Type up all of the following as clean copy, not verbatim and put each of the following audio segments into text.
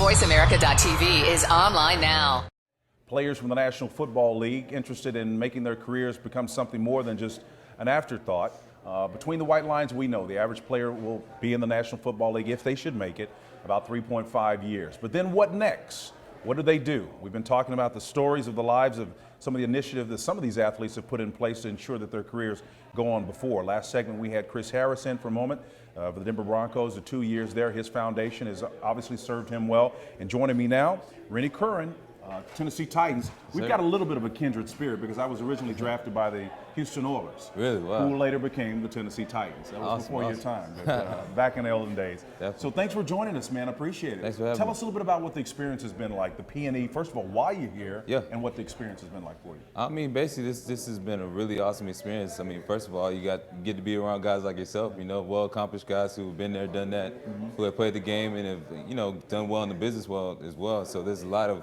VoiceAmerica.tv is online now. Players from the National Football League interested in making their careers become something more than just an afterthought. Between the white lines, we know the average player will be in the National Football League, if they should make it, about 3.5 years. But then what next? What do they do? We've been talking about the stories of the lives of some of the initiatives that some of these athletes have put in place to ensure that their careers go on before. Last segment, we had Chris Harris in for a moment for the Denver Broncos, the 2 years there. His foundation has obviously served him well. And joining me now, Rennie Curran, Tennessee Titans. We've got a little bit of a kindred spirit because I was originally drafted by the Houston Oilers. Really? Wow. Who later became the Tennessee Titans. That was before your time, but back in the olden days. Definitely. So thanks for joining us, man. I appreciate it. Thanks for having Tell me. us a little bit about what the experience has been like, the PNE. First of all, why you're here, and what the experience has been like for you. I mean, basically, this has been a really awesome experience. I mean, first of all, you get to be around guys like yourself, well-accomplished guys who have been there, done that, who have played the game and have, done well in the business world as well. So there's a lot of,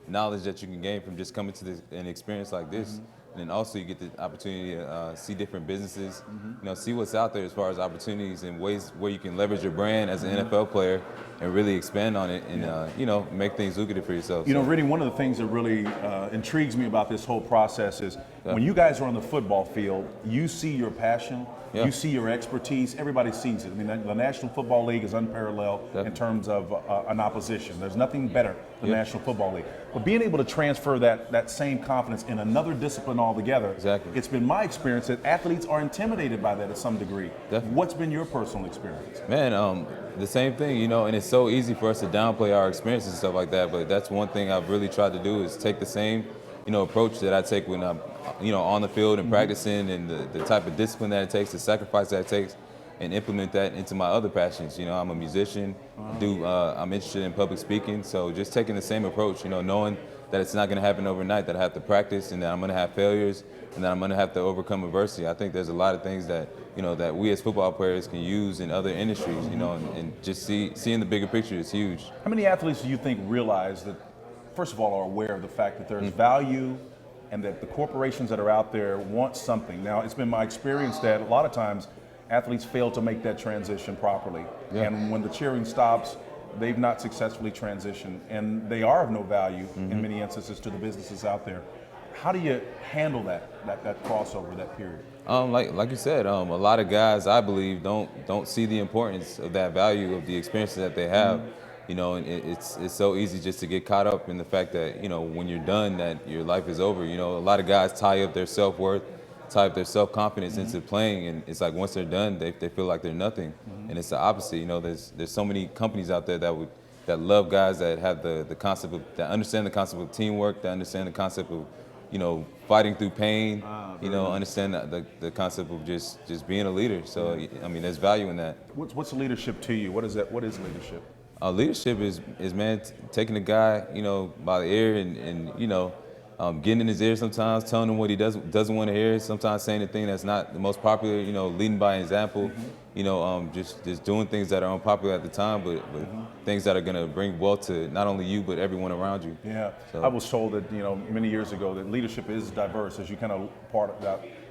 knowledge that you can gain from just coming to an experience like this. And then also you get the opportunity to see different businesses, see what's out there as far as opportunities and ways where you can leverage your brand as an NFL player and really expand on it and, make things lucrative for yourself. Rennie, one of the things that really intrigues me about this whole process is when you guys are on the football field, you see your passion, you see your expertise, everybody sees it. I mean, the National Football League is unparalleled in terms of an opposition. There's nothing better than the National Football League. But being able to transfer that same confidence in another discipline altogether, it's been my experience that athletes are intimidated by that to some degree. What's been your personal experience? Man, the same thing, and it's so easy for us to downplay our experiences and stuff like that, but that's one thing I've really tried to do is take the same, approach that I take when I'm, on the field and practicing and the type of discipline that it takes, the sacrifice that it takes, and implement that into my other passions. I'm a musician, I'm interested in public speaking, so just taking the same approach, knowing that it's not going to happen overnight, that I have to practice and that I'm going to have failures and that I'm going to have to overcome adversity. I think there's a lot of things that, that we as football players can use in other industries, and just seeing the bigger picture is huge. How many athletes do you think realize that, first of all, are aware of the fact that there's value and that the corporations that are out there want something? Now, it's been my experience that a lot of times athletes fail to make that transition properly. And when the cheering stops, they've not successfully transitioned, and they are of no value in many instances to the businesses out there. How do you handle that crossover, that period? Like you said, a lot of guys, I believe, don't see the importance of that value of the experiences that they have. And it's so easy just to get caught up in the fact that, when you're done, that your life is over. A lot of guys tie up their self-worth, tie up their self-confidence into playing, and it's like once they're done, they feel like they're nothing. And it's the opposite. There's so many companies out there that love guys that have the concept of, that understand the concept of teamwork, that understand the concept of, fighting through pain, understand the concept of just being a leader. So, I mean, there's value in that. What's leadership to you? What is that? What is leadership? Leadership is man, taking a guy, by the ear and getting in his ear sometimes, telling him what he doesn't want to hear, sometimes saying the thing that's not the most popular, leading by example, just doing things that are unpopular at the time, but things that are going to bring wealth to not only you, but everyone around you. Yeah, so. I was told that, many years ago that leadership is diverse, as you kind of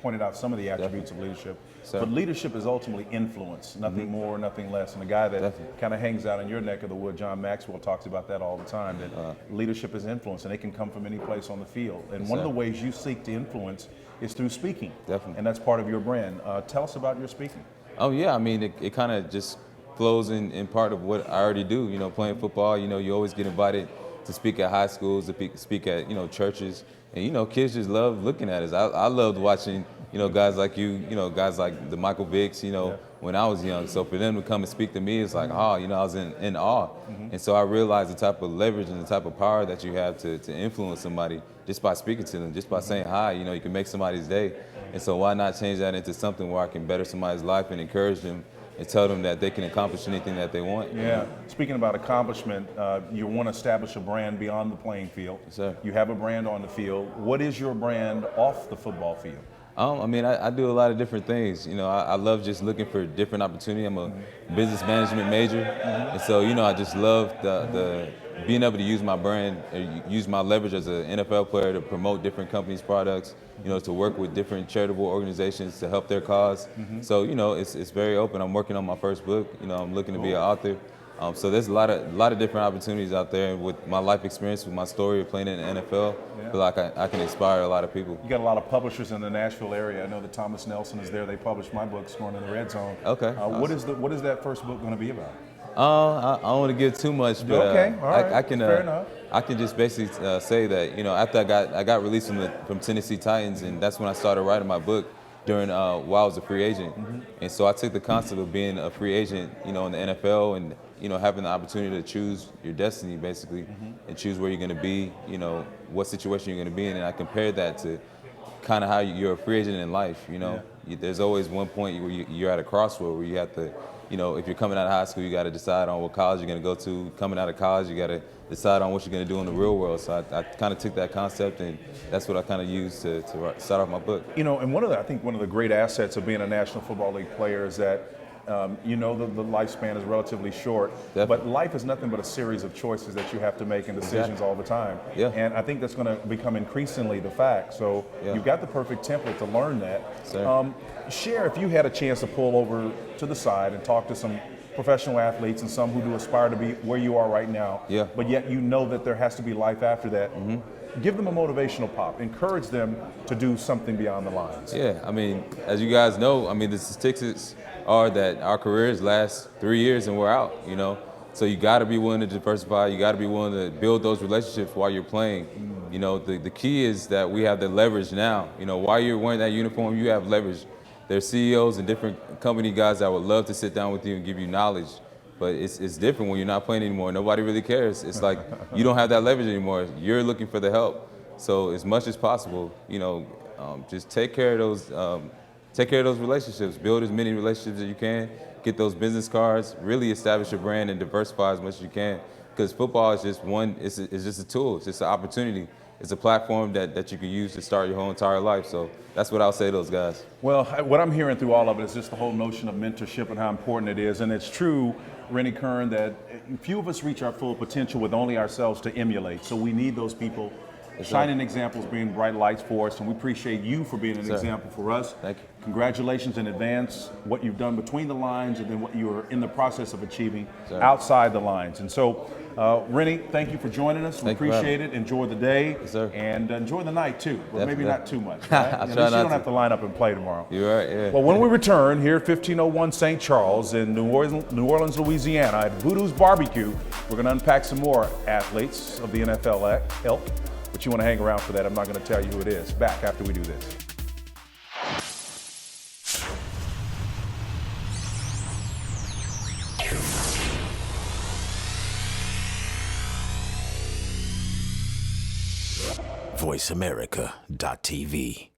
pointed out some of the attributes of leadership. But leadership is ultimately influence, nothing more, nothing less. And the guy that kind of hangs out in your neck of the wood, John Maxwell, talks about that all the time, that leadership is influence, and it can come from any place on the field. And one of the ways you seek to influence is through speaking. And that's part of your brand. Tell us about your speaking. Oh, yeah. I mean, it kind of just flows in part of what I already do. Playing football, you always get invited to speak at high schools, to speak at, churches. And, kids just love looking at us. I loved watching, guys like you, guys like the Michael Vicks, when I was young. So for them to come and speak to me, it's like, I was in awe. And so I realized the type of leverage and the type of power that you have to influence somebody just by speaking to them, just by saying hi. You can make somebody's day. And so why not change that into something where I can better somebody's life and encourage them and tell them that they can accomplish anything that they want. Yeah. Speaking about accomplishment, you want to establish a brand beyond the playing field. Yes, sir. You have a brand on the field. What is your brand off the football field? I mean, I do a lot of different things. I love just looking for different opportunity. I'm a business management major, and so I just love the being able to use my brand, use my leverage as an NFL player to promote different companies' products. To work with different charitable organizations to help their cause. So it's very open. I'm working on my first book. I'm looking to be an author. So there's a lot of different opportunities out there. And with my life experience, with my story of playing in the NFL, I feel like I can inspire a lot of people. You got a lot of publishers in the Nashville area. I know that Thomas Nelson is there. They published my book, Scoring in the Red Zone. Okay. Awesome. What is that first book going to be about? I don't want to give too much, but okay, all right. I can Fair enough. I can just basically say that, you know, after I got released from Tennessee Titans, and that's when I started writing my book during while I was a free agent. And so I took the concept of being a free agent, you know, in the NFL, and you know, having the opportunity to choose your destiny basically, and choose where you're going to be, you know, what situation you're going to be in, and I compared that to kind of how you're a free agent in life. You know, there's always one point where you're at a crossroad where you have to, you know, if you're coming out of high school, you got to decide on what college you're going to go to. Coming out of college, you got to decide on what you're going to do in the real world. So I kind of took that concept, and that's what I kind of used to start off my book. You know, and I think one of the great assets of being a National Football League player is that you know the lifespan is relatively short, but life is nothing but a series of choices that you have to make and decisions all the time. Yeah. And I think that's going to become increasingly the fact. So you've got the perfect template to learn that. Share, if you had a chance to pull over to the side and talk to some professional athletes and some who do aspire to be where you are right now, but yet you know that there has to be life after that. Give them a motivational pop. Encourage them to do something beyond the lines. Yeah, I mean, as you guys know, I mean, the statistics are that our careers last 3 years and we're out, you know. So you got to be willing to diversify. You got to be willing to build those relationships while you're playing. You know, the key is that we have the leverage now. You know, while you're wearing that uniform, you have leverage. There's CEOs and different company guys that would love to sit down with you and give you knowledge. But it's different when you're not playing anymore. Nobody really cares. It's like you don't have that leverage anymore. You're looking for the help. So as much as possible, you know, just take care of those relationships. Build as many relationships as you can. Get those business cards. Really establish your brand and diversify as much as you can. Because football is just it's just a tool. It's just an opportunity. It's a platform that you can use to start your whole entire life. So that's what I'll say to those guys. Well, what I'm hearing through all of it is just the whole notion of mentorship and how important it is. And it's true, Rennie Curran, that few of us reach our full potential with only ourselves to emulate. So we need those people, shining examples, being bright lights for us. And we appreciate you for being an example for us. Thank you. Congratulations in advance, what you've done between the lines and then what you are in the process of achieving outside the lines. And so, Rennie, thank you for joining us. We appreciate it. Enjoy the day. Yes, sir. And enjoy the night too, but maybe not too much. Right? I'll At least try you not don't to. have to line up and play tomorrow. You're right, yeah. Well, when we return here at 1501 St. Charles in New Orleans, Louisiana at VooDoo's BBQ, we're going to unpack some more athletes of the NFL ilk. But you want to hang around for that. I'm not going to tell you who it is. Back after we do this. VoiceAmerica.tv